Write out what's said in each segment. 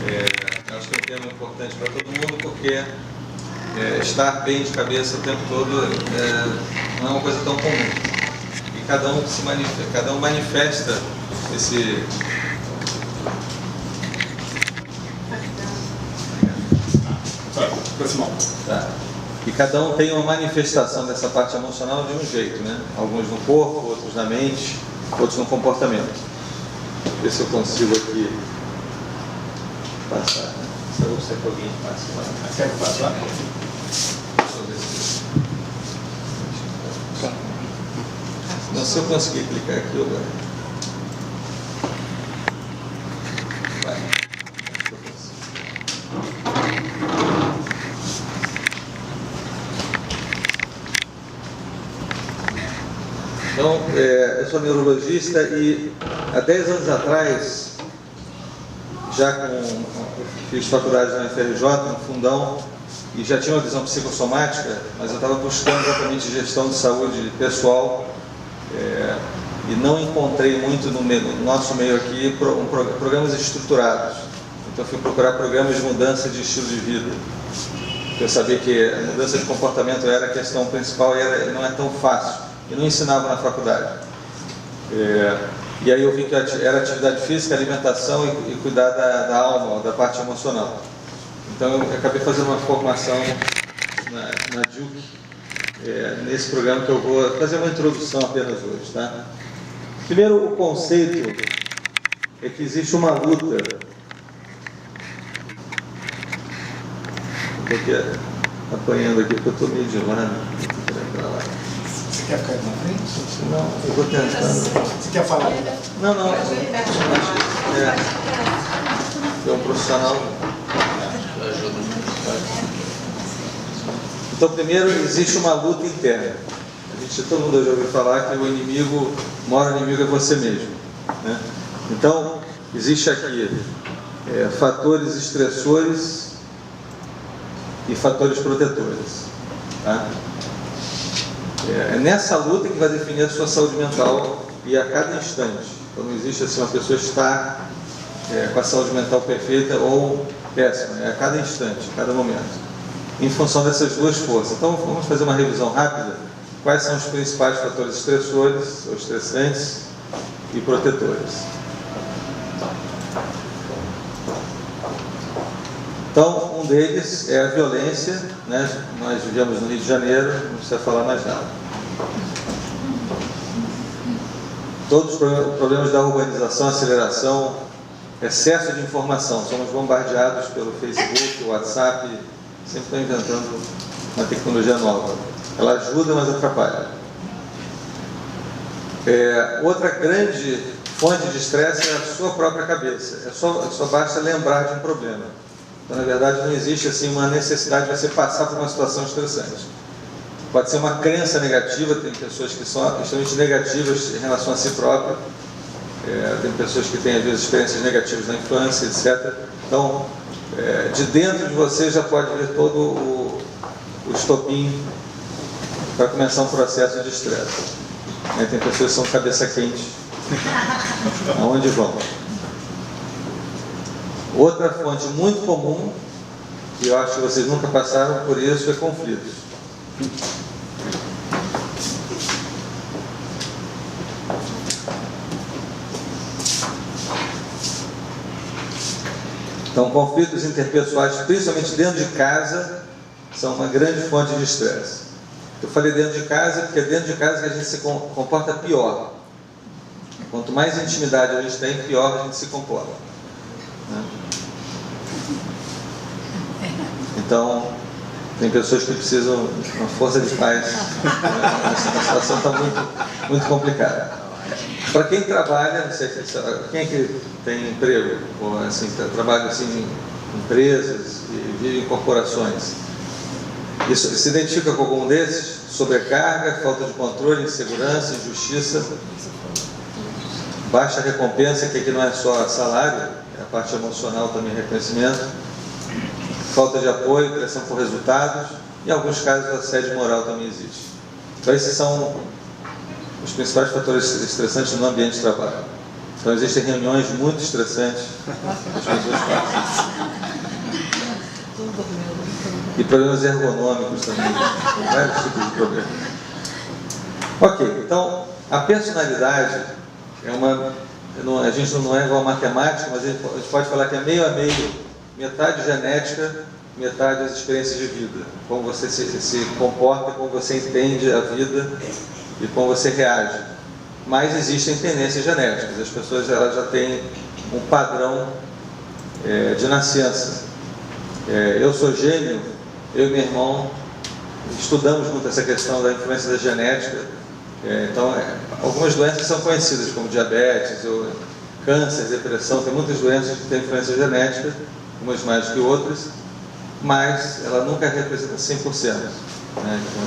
Eu acho que é um tema importante para todo mundo, porque estar bem de cabeça o tempo todo não é uma coisa tão comum. E cada um manifesta esse... Tá. E cada um tem uma manifestação dessa parte emocional de um jeito, né? Alguns no corpo, outros na mente, outros no comportamento. Deixa eu ver se eu consigo aqui passar. Se eu sei que alguém passa lá. Quer que passe lá? Não, se eu conseguir clicar aqui agora. Vai. Então, eu sou neurologista e há 10 anos atrás, já fiz faculdade na UFRJ, no Fundão, e já tinha uma visão psicossomática, mas eu estava buscando exatamente gestão de saúde pessoal e não encontrei muito no nosso meio aqui programas estruturados. Então fui procurar programas de mudança de estilo de vida. Eu sabia que a mudança de comportamento era a questão principal e não é tão fácil. E não ensinava na faculdade. E aí eu vi que era atividade física, alimentação e cuidar da alma, da parte emocional. Então eu acabei fazendo uma formação na Duke, nesse programa que eu vou fazer uma introdução apenas hoje. Tá? Primeiro, o conceito é que existe uma luta. Estou aqui apanhando aqui porque eu estou meio de lado. Você quer ficar na frente? Não, eu vou tentando. Você quer falar? Não. É um profissional. Então, primeiro, existe uma luta interna. Todo mundo já ouviu falar que o maior inimigo é você mesmo. Né? Então, existe aqui fatores estressores e fatores protetores. Tá? É nessa luta que vai definir a sua saúde mental e a cada instante. Então não existe assim uma pessoa estar com a saúde mental perfeita ou péssima, é a cada instante, a cada momento, em função dessas duas forças. Então vamos fazer uma revisão rápida. Quais são os principais fatores estressores ou estressantes e protetores? Então, um deles é a violência, né? Nós vivemos no Rio de Janeiro, não precisa falar mais nada. Todos os problemas da urbanização, aceleração, excesso de informação. Somos bombardeados pelo Facebook, WhatsApp, sempre estão inventando uma tecnologia nova. Ela ajuda, mas atrapalha. Outra grande fonte de estresse é a sua própria cabeça. Só basta lembrar de um problema. Então, na verdade, não existe assim uma necessidade de você passar por uma situação estressante. Pode ser uma crença negativa, tem pessoas que são extremamente negativas em relação a si própria, tem pessoas que têm, às vezes, experiências negativas na infância, etc. Então, de dentro de você já pode vir todo o estopim para começar um processo de estresse. Tem pessoas que são cabeça quente. Aonde vão? Outra fonte muito comum, que eu acho que vocês nunca passaram por isso, é conflitos. Então, conflitos interpessoais, principalmente dentro de casa, são uma grande fonte de estresse. Eu falei dentro de casa porque é dentro de casa que a gente se comporta pior. Quanto mais intimidade a gente tem, pior a gente se comporta. Né? Então, tem pessoas que precisam de uma força de paz. A situação está muito complicada. Para quem trabalha, não sei quem é que tem emprego, ou assim, trabalha assim, em empresas e vive em corporações. Isso se identifica com algum desses? Sobrecarga, falta de controle, insegurança, injustiça, baixa recompensa, que aqui não é só salário, é a parte emocional também, reconhecimento, falta de apoio, pressão por resultados, e em alguns casos assédio moral também existe. Então esses são os principais fatores estressantes no ambiente de trabalho. Então existem reuniões muito estressantes que as pessoas fazem. E problemas ergonômicos também, vários tipos de problemas. Ok, então a personalidade é uma... a gente não é igual a matemática, mas a gente pode falar que é meio a meio, metade genética, metade as experiências de vida. Como você se comporta, como você entende a vida e como você reage. Mas existem tendências genéticas, as pessoas elas já têm um padrão de nascença. Eu sou gêmeo, eu e meu irmão estudamos muito essa questão da influência da genética. Então, algumas doenças são conhecidas, como diabetes, ou câncer, depressão, tem muitas doenças que têm influência genética, umas mais que outras, mas ela nunca representa 100%, né?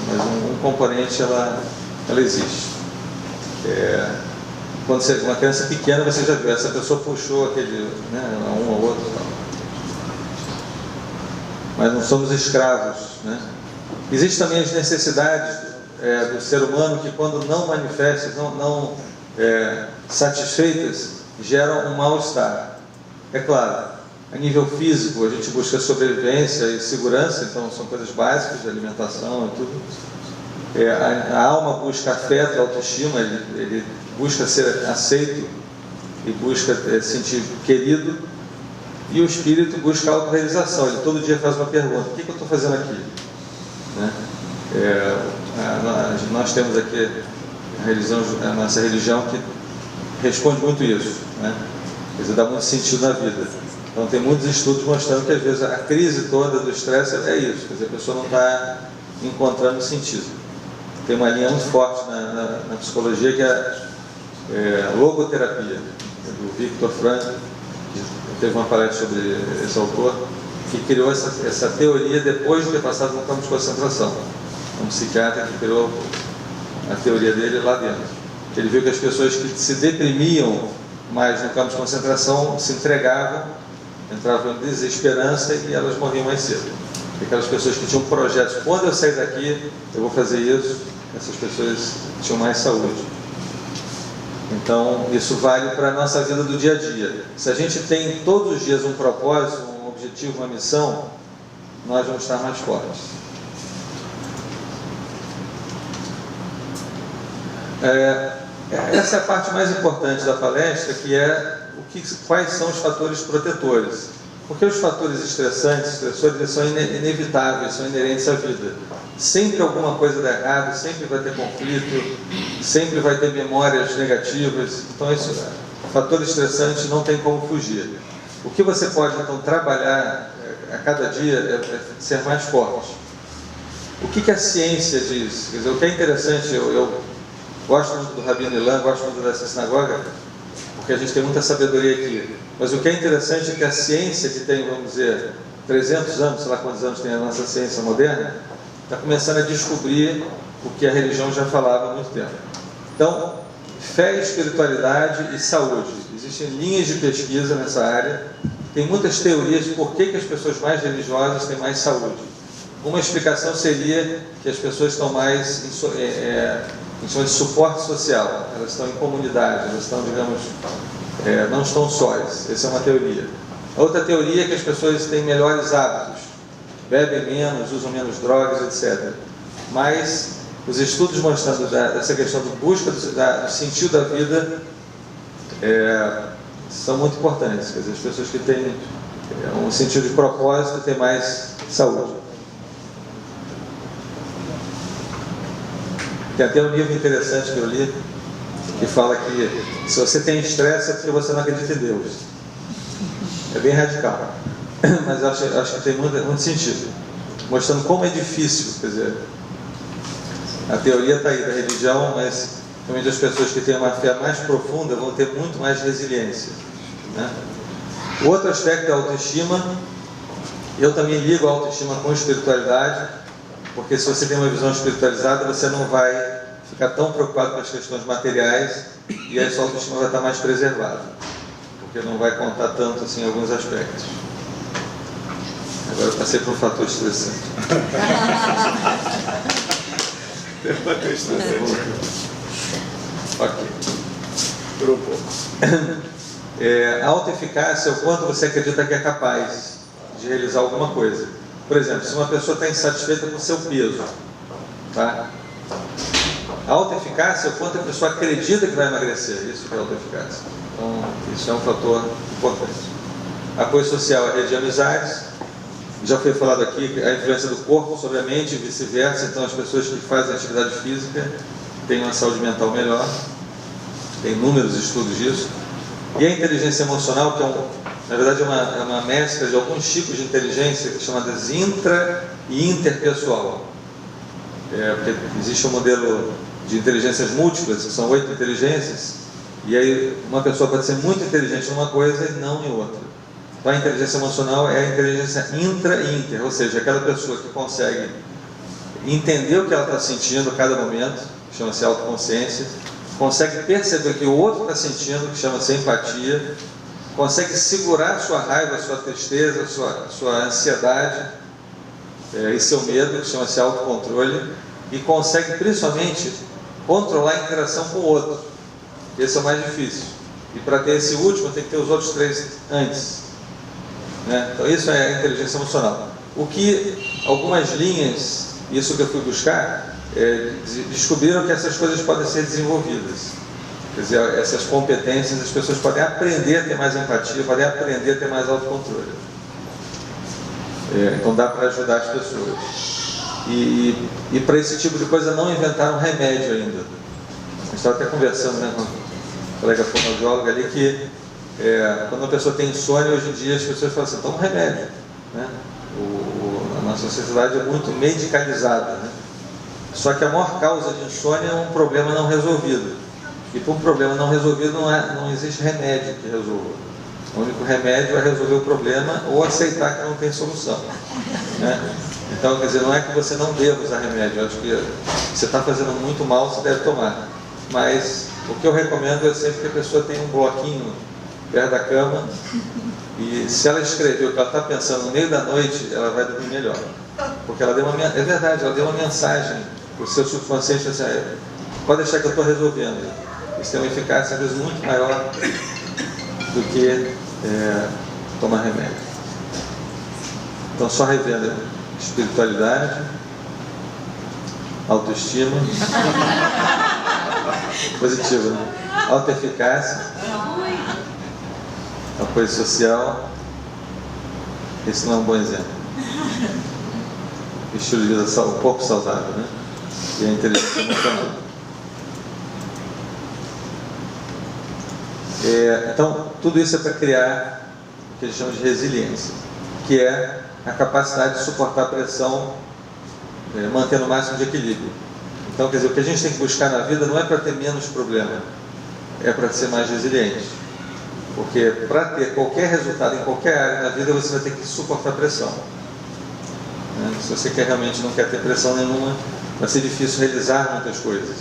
Mas um componente ela existe. Quando você, uma criança pequena, você já viu, essa pessoa puxou aquele, né, um ou outro, tal. Mas não somos escravos, né? Existem também as necessidades do ser humano que, quando não manifestas, não satisfeitas, geram um mal-estar. É claro, a nível físico a gente busca sobrevivência e segurança, então são coisas básicas de alimentação e tudo. A alma busca afeto e autoestima, ele busca ser aceito e busca sentir querido, e o espírito busca a autorrealização. Ele todo dia faz uma pergunta: o que eu estou fazendo aqui? Né? Nós temos aqui a nossa religião que responde muito isso, né? Quer dizer, dá muito sentido na vida. Então tem muitos estudos mostrando que às vezes a crise toda do estresse é isso, quer dizer, a pessoa não está encontrando sentido. Tem uma linha muito forte na psicologia que é a logoterapia, do Viktor Frankl, que teve uma palestra sobre esse autor, que criou essa teoria depois de ter passado no campo de concentração. Um psiquiatra que criou a teoria dele lá dentro. Ele viu que as pessoas que se deprimiam mais no campo de concentração se entregavam, entravam em desesperança e elas morriam mais cedo. E aquelas pessoas que tinham projetos: quando eu sair daqui, eu vou fazer isso, essas pessoas tinham mais saúde. Então, isso vale para a nossa vida do dia a dia. Se a gente tem todos os dias um propósito, um objetivo, uma missão, nós vamos estar mais fortes. Essa é a parte mais importante da palestra, que é quais são os fatores protetores. Porque os fatores estressores eles são inevitáveis, são inerentes à vida. Sempre alguma coisa dá errado, sempre vai ter conflito, sempre vai ter memórias negativas. Então, fator estressante não tem como fugir. O que você pode, então, trabalhar a cada dia é ser mais forte. O que a ciência diz? Quer dizer, o que é interessante, eu gosto muito do Rabino Ilan, gosto muito dessa sinagoga, porque a gente tem muita sabedoria aqui. Mas o que é interessante é que a ciência, que tem, vamos dizer, 300 anos, sei lá quantos anos tem a nossa ciência moderna, está começando a descobrir o que a religião já falava há muito tempo. Então, fé, espiritualidade e saúde. Existem linhas de pesquisa nessa área. Tem muitas teorias de por que as pessoas mais religiosas têm mais saúde. Uma explicação seria que as pessoas estão mais em suporte social, elas estão em comunidade, elas estão, digamos, não estão sós. Essa é uma teoria. A outra teoria é que as pessoas têm melhores hábitos, bebem menos, usam menos drogas, etc. Mas os estudos mostrando essa questão de busca do sentido da vida são muito importantes. Quer dizer, as pessoas que têm um sentido de propósito têm mais saúde. Tem até um livro interessante que eu li, que fala que se você tem estresse é porque você não acredita em Deus. É bem radical, mas acho que tem muito sentido, mostrando como é difícil. Quer dizer, a teoria está aí da religião, mas realmente as pessoas que têm uma fé mais profunda vão ter muito mais resiliência, né? O outro aspecto é a autoestima. Eu também ligo a autoestima com a espiritualidade, porque se você tem uma visão espiritualizada, você não vai ficar tão preocupado com as questões materiais e a sua autoestima vai estar mais preservada, porque não vai contar tanto assim em alguns aspectos. Agora eu passei para um fator estressante. Fator estressante. Ok. Durou um pouco. A autoeficácia é o quanto você acredita que é capaz de realizar alguma coisa. Por exemplo, se uma pessoa está insatisfeita com o seu peso, tá? A autoeficácia é o quanto a pessoa acredita que vai emagrecer, isso que é autoeficácia. Então, isso é um fator importante. Apoio social, a rede de amizades. Já foi falado aqui a influência do corpo sobre a mente e vice-versa. Então, as pessoas que fazem atividade física têm uma saúde mental melhor. Tem inúmeros estudos disso. E a inteligência emocional, que na verdade é uma mescla de alguns tipos de inteligência, chamadas intra e interpessoal. Porque existe um modelo de inteligências múltiplas, que são 8 inteligências, e aí uma pessoa pode ser muito inteligente em uma coisa e não em outra. Então a inteligência emocional é a inteligência intra e inter, ou seja, aquela pessoa que consegue entender o que ela está sentindo a cada momento, que chama-se autoconsciência, consegue perceber o que o outro está sentindo, que chama-se empatia, consegue segurar sua raiva, sua tristeza, sua ansiedade e seu medo, que chama-se autocontrole, e consegue principalmente controlar a interação com o outro. Esse é o mais difícil. E para ter esse último, tem que ter os outros 3 antes. Então isso é a inteligência emocional. O que algumas linhas, isso que eu fui buscar, descobriram que essas coisas podem ser desenvolvidas. Quer dizer, essas competências, as pessoas podem aprender a ter mais empatia, podem aprender a ter mais autocontrole. Então dá para ajudar as pessoas. E para esse tipo de coisa não inventaram remédio ainda. A gente estava até conversando, com um colega fonoaudiólogo ali, que quando a pessoa tem insônia, hoje em dia as pessoas falam assim, toma um remédio. A nossa sociedade é muito medicalizada. Só que a maior causa de insônia é um problema não resolvido. E por um problema não resolvido não existe remédio que resolva. O único remédio é resolver o problema ou aceitar que não tem solução. Então, quer dizer, não é que você não deva usar remédio. Eu acho que você está fazendo muito mal, você deve tomar. Mas o que eu recomendo é sempre que a pessoa tenha um bloquinho perto da cama e se ela escreveu o que ela está pensando no meio da noite, ela vai dormir melhor. Porque ela deu é verdade, ela deu uma mensagem para o seu subconsciente assim, pode deixar que eu estou resolvendo. Isso tem uma eficácia às vezes muito maior do que tomar remédio. Então só revendo espiritualidade, autoestima, positiva, autoeficácia, apoio social. Esse não é um bom exemplo. Estilo de vida um pouco saudável, e a inteligência emocional. Então, tudo isso é para criar o que eles chamam de resiliência, que é a capacidade de suportar a pressão, mantendo o máximo de equilíbrio. Então, quer dizer, o que a gente tem que buscar na vida não é para ter menos problema, é para ser mais resiliente. Porque para ter qualquer resultado em qualquer área na vida, você vai ter que suportar pressão. Se você realmente não quer ter pressão nenhuma, vai ser difícil realizar muitas coisas.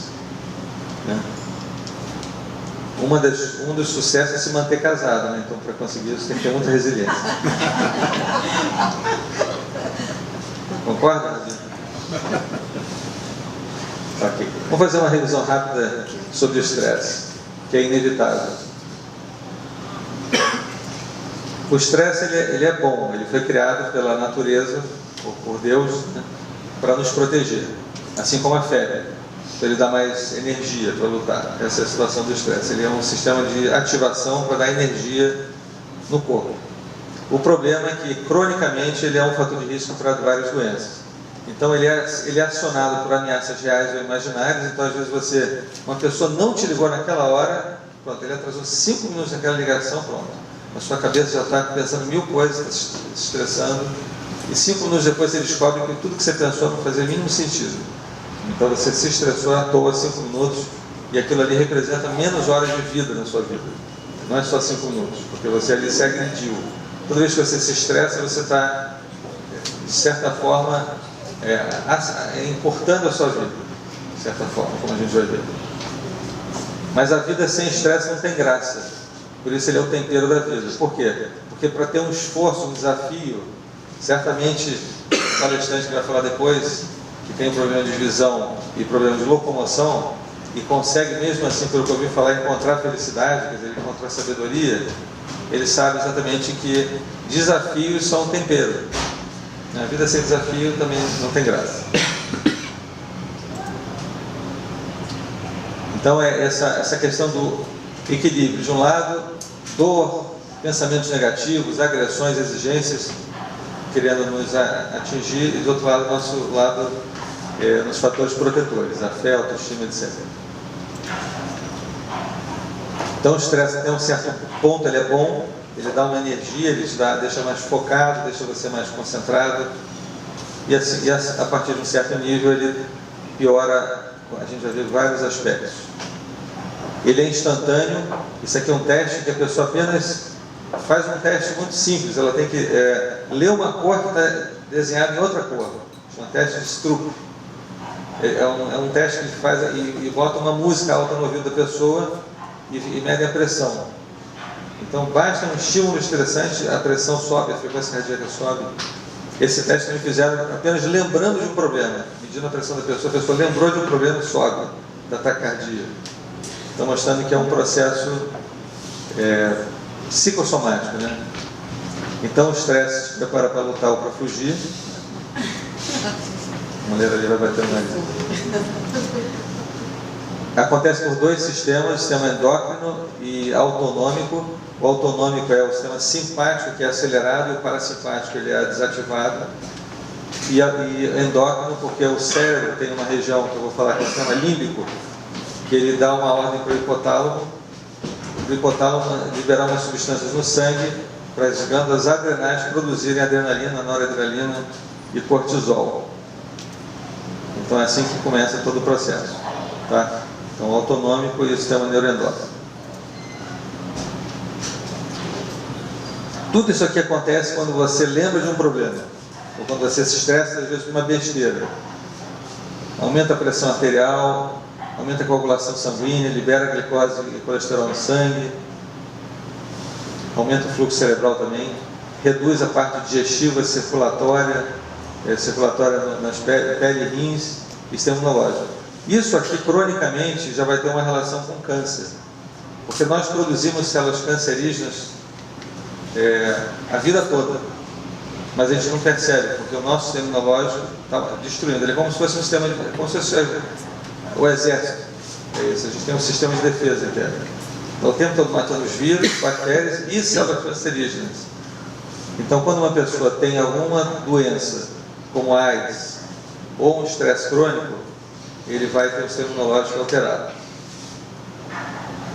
Um dos sucessos é se manter casado, então para conseguir isso tem que ter muita resiliência. Concorda? Ok. Vamos fazer uma revisão rápida sobre o estresse, que é inevitável. O estresse ele é bom, ele foi criado pela natureza, ou por Deus, para nos proteger, assim como a febre. Então ele dá mais energia para lutar. Essa é a situação do estresse. Ele é um sistema de ativação para dar energia no corpo. O problema é que, cronicamente, ele é um fator de risco para várias doenças. Então ele é acionado por ameaças reais ou imaginárias. Então às vezes uma pessoa não te ligou naquela hora, pronto, ele atrasou 5 minutos naquela ligação, pronto. A sua cabeça já está pensando 1000 coisas, está se estressando. E 5 minutos depois você descobre que tudo que você pensou não fazia o mínimo sentido. Então você se estressou à toa 5 minutos e aquilo ali representa menos horas de vida na sua vida. Não é só 5 minutos, porque você ali se agrediu. Toda vez que você se estressa, você está, de certa forma, importando a sua vida. De certa forma, como a gente vai ver. Mas a vida sem estresse não tem graça. Por isso ele é o tempero da vida. Por quê? Porque para ter um esforço, um desafio, certamente o palestrante que vai falar depois, que tem um problema de visão e problema de locomoção, e consegue mesmo assim, pelo que eu ouvi falar, encontrar felicidade, quer dizer, encontrar sabedoria, ele sabe exatamente que desafios são um tempero. A vida sem desafio também não tem graça. Então é essa questão do equilíbrio. De um lado, dor, pensamentos negativos, agressões, exigências, querendo nos atingir, e do outro lado, nosso lado, nos fatores protetores, a fé, a autoestima, etc. Então o estresse até um certo ponto ele é bom, ele dá uma energia, ele deixa mais focado, deixa você mais concentrado, e assim, a partir de um certo nível ele piora, a gente já viu vários aspectos. Ele é instantâneo, isso aqui é um teste que a pessoa apenas faz um teste muito simples, ela tem que ler uma cor que está desenhada em outra cor, é um teste de Stroop. É um teste que faz e bota uma música alta no ouvido da pessoa e mede a pressão. Então basta um estímulo estressante, a pressão sobe, a frequência cardíaca sobe. Esse teste que me fizeram apenas lembrando de um problema, medindo a pressão da pessoa, a pessoa lembrou de um problema e sobe da taquicardia. Então mostrando que é um processo psicossomático, né? Então o estresse se prepara para lutar ou para fugir. A mulher ali vai bater no nariz. Acontece por dois sistemas, o sistema endócrino e autonômico. O autonômico é o sistema simpático, que é acelerado, e o parasimpático ele é desativado. E endócrino, porque o cérebro tem uma região, que eu vou falar, que é o sistema límbico, que ele dá uma ordem para o hipotálamo liberar umas substâncias no sangue para as glândulas adrenais produzirem adrenalina, noradrenalina e cortisol. Então é assim que começa todo o processo, tá? Então o autonômico e o sistema neuroendócrino. Tudo isso aqui acontece quando você lembra de um problema, ou quando você se estressa, às vezes, por uma besteira. Aumenta a pressão arterial, aumenta a coagulação sanguínea, libera glicose e colesterol no sangue, aumenta o fluxo cerebral também, reduz a parte digestiva, circulatória nas pele e rins e sistema imunológico. Isso aqui, cronicamente, já vai ter uma relação com câncer, porque nós produzimos células cancerígenas a vida toda, mas a gente não percebe, porque o nosso sistema imunológico está destruindo. Ele é como se fosse um sistema, como se fosse o exército. É isso, a gente tem um sistema de defesa interna. Então, o tempo todo matando os vírus, bactérias e células cancerígenas. Então, quando uma pessoa tem alguma doença, como AIDS, ou um estresse crônico, ele vai ter o sistema imunológico alterado.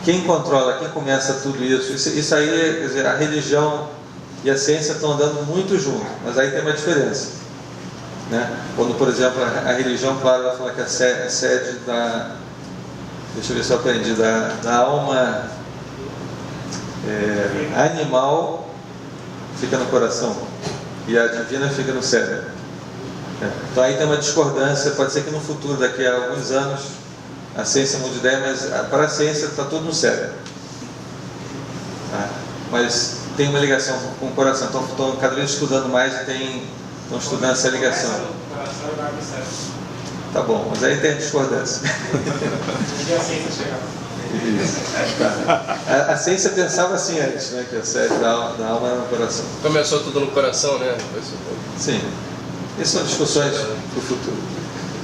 Quem controla, quem começa tudo isso aí, quer dizer, a religião e a ciência estão andando muito junto, mas aí tem uma diferença, né? Quando, por exemplo, a religião, claro, vai falar que a sede da, deixa eu ver se eu aprendi, da alma animal fica no coração e a divina fica no cérebro. Então aí tem uma discordância, pode ser que no futuro, daqui a alguns anos, a ciência muda de ideia, mas para a ciência está tudo no cérebro. Mas tem uma ligação com o coração, estão cada vez estudando mais e estão estudando essa ligação. Tá bom, mas aí tem a discordância. A ciência pensava assim antes, né, que a sede da alma era no coração. Começou tudo no coração, né? Sim, essas são discussões para o futuro.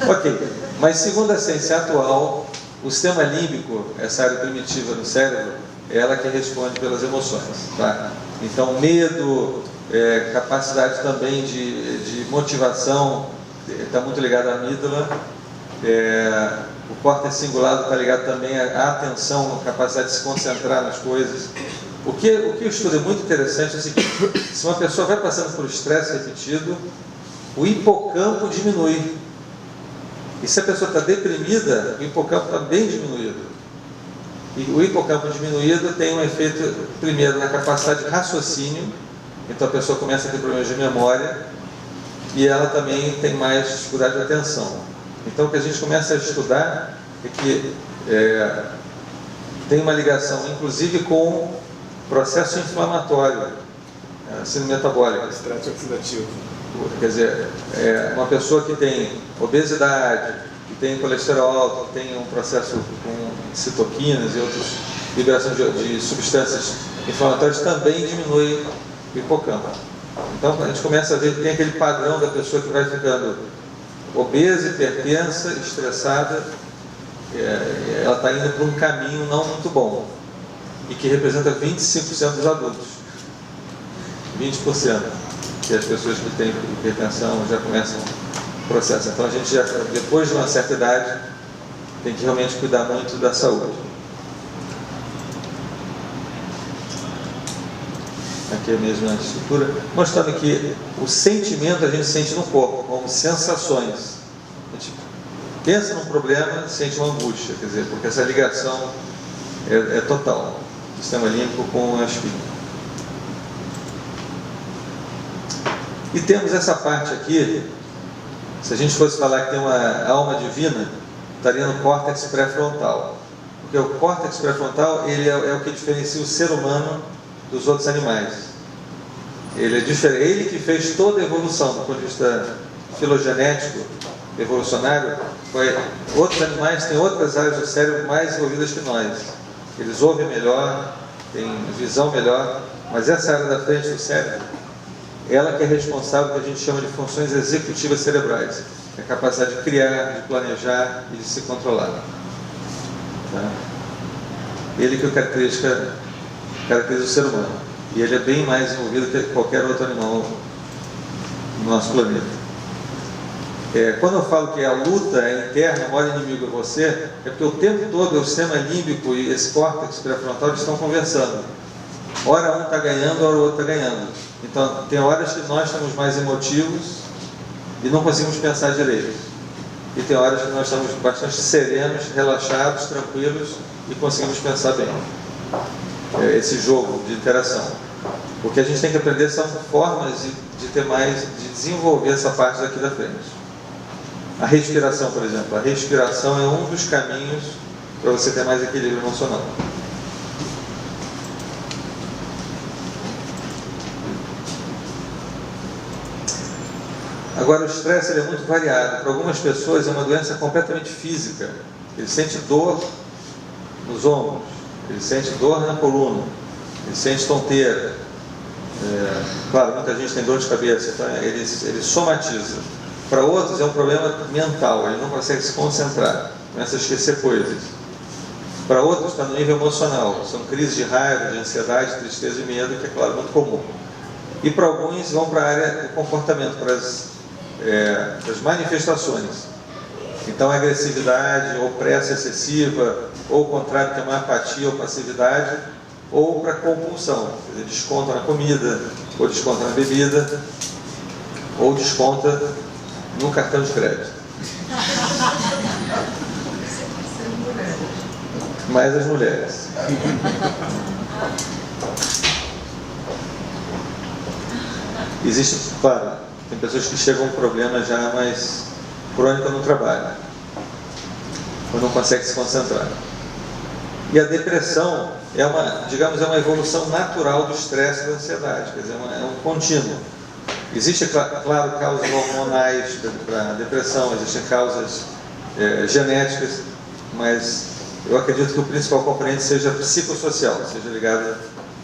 Ok, mas segundo a ciência atual, o sistema límbico, essa área primitiva do cérebro, é ela que responde pelas emoções, tá? Então medo, capacidade também de motivação, está muito ligado à amígdala, o córtex cingulado está ligado também à atenção, à capacidade de se concentrar nas coisas. O que o estudo é muito interessante é o seguinte: se uma pessoa vai passando por estresse repetido, o hipocampo diminui. E se a pessoa está deprimida, o hipocampo está bem diminuído. E o hipocampo diminuído tem um efeito, primeiro, na capacidade de raciocínio. Então a pessoa começa a ter problemas de memória e ela também tem mais dificuldade de atenção. Então o que a gente começa a estudar é que tem uma ligação, inclusive, com processo inflamatório, síndrome metabólica. Estresse oxidativo. Quer dizer, uma pessoa que tem obesidade, que tem colesterol alto, que tem um processo com citoquinas e outras liberações de substâncias inflamatórias, também diminui o hipocampo. Então a gente começa a ver que tem aquele padrão da pessoa que vai ficando obesa, hipertensa, estressada, ela está indo para um caminho não muito bom, e que representa 25% dos adultos, 20%, que as pessoas que têm hipertensão já começam o processo. Então a gente já, depois de uma certa idade, tem que realmente cuidar muito da saúde. Aqui é a mesma estrutura, mostrando que o sentimento a gente sente no corpo, como sensações. A gente pensa num problema, sente uma angústia, quer dizer, porque essa ligação é total, do sistema límbico com a espinha. E temos essa parte aqui, se a gente fosse falar que tem uma alma divina, estaria no córtex pré-frontal. Porque o córtex pré-frontal, ele é o que diferencia o ser humano dos outros animais. Ele é diferente, ele que fez toda a evolução, do ponto de vista filogenético, evolucionário. Outros animais têm outras áreas do cérebro mais envolvidas que nós. Eles ouvem melhor, têm visão melhor, mas essa área da frente do cérebro, ela que é responsável pelo que a gente chama de funções executivas cerebrais, é a capacidade de criar, de planejar e de se controlar. Tá? Ele que caracteriza o ser humano, e ele é bem mais envolvido que qualquer outro animal no nosso planeta. Quando eu falo que a luta é interna, o maior inimigo é você, é porque o tempo todo o sistema límbico e esse córtex pré-frontal estão conversando. Ora um está ganhando, ora o outro está ganhando. Então tem horas que nós estamos mais emotivos e não conseguimos pensar direito, e tem horas que nós estamos bastante serenos, relaxados, tranquilos e conseguimos pensar bem. Esse jogo de interação. O que a gente tem que aprender são formas de desenvolver essa parte daqui da frente. A respiração, por exemplo. A respiração é um dos caminhos para você ter mais equilíbrio emocional. Agora, o estresse é muito variado. Para algumas pessoas é uma doença completamente física. Ele sente dor nos ombros, ele sente dor na coluna, ele sente tonteira. Claro, muita gente tem dor de cabeça, então ele somatiza. Para outros é um problema mental, ele não consegue se concentrar, começa a esquecer coisas. Para outros está no nível emocional, são crises de raiva, de ansiedade, tristeza e medo, que é claro, muito comum. E para alguns vão para a área do comportamento, para as manifestações. Então a agressividade, ou pressa excessiva, ou o contrário, que é uma apatia ou passividade, ou para compulsão, quer dizer, desconta na comida, ou desconta na bebida, ou desconta no cartão de crédito. Mais as mulheres. Existe, claro, tem pessoas que chegam a um problema já mais crônico no trabalho, ou não consegue se concentrar. E a depressão é uma evolução natural do estresse e da ansiedade, quer dizer, é um contínuo. Existem, claro, causas hormonais para a depressão, existem causas genéticas, mas eu acredito que o principal componente seja psicossocial, seja ligado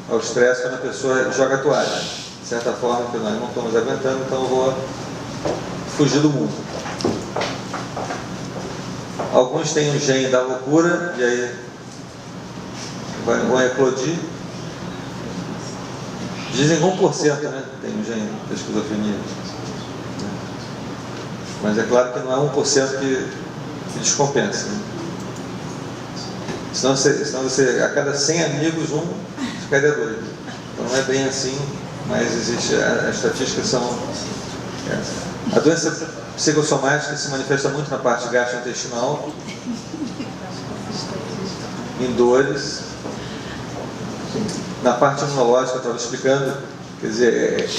ao estresse quando a pessoa joga a toalha. De certa forma, que nós não estamos aguentando, então eu vou fugir do mundo. Alguns têm o gene da loucura, e aí vão eclodir. Dizem que 1%, né, tem o gene da esquizofrenia. Mas é claro que não é 1% que descompensa, né? Senão você, a cada 100 amigos, um ficaria doido. Então não é bem assim, mas existe, as estatísticas são essas. A doença psicossomática se manifesta muito na parte gastrointestinal, em dores, na parte imunológica, eu estava explicando, quer dizer,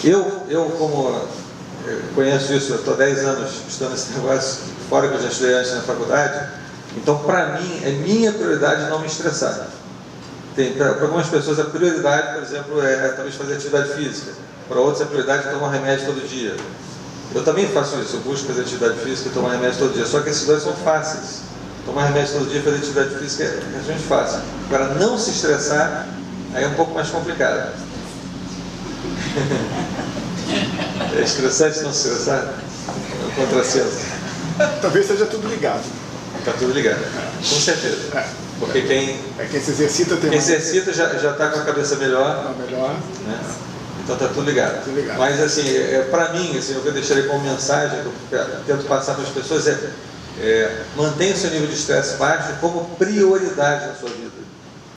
eu como conheço isso, eu estou há 10 anos estudando esse negócio, fora que eu já estudei antes na faculdade, então para mim, é minha prioridade não me estressar. Para algumas pessoas a prioridade, por exemplo, é talvez fazer atividade física, para outros a prioridade é tomar remédio todo dia. Eu também faço isso, eu busco fazer atividade física e tomar remédio todo dia, só que esses dois são fáceis. Tomar remédio todo dia e fazer atividade física é relativamente fácil. Agora, não se estressar, aí é um pouco mais complicado. É estressante não se estressar? É um contrassenso. Talvez seja tudo ligado. Está tudo ligado. Com certeza. Porque quem se exercita tem se exercita já está com a cabeça melhor. melhor. Né? Então está tudo ligado. Tudo ligado. Mas assim, para mim, assim, o que eu deixaria como mensagem, que eu tento passar para as pessoas mantenha o seu nível de estresse baixo como prioridade na sua vida.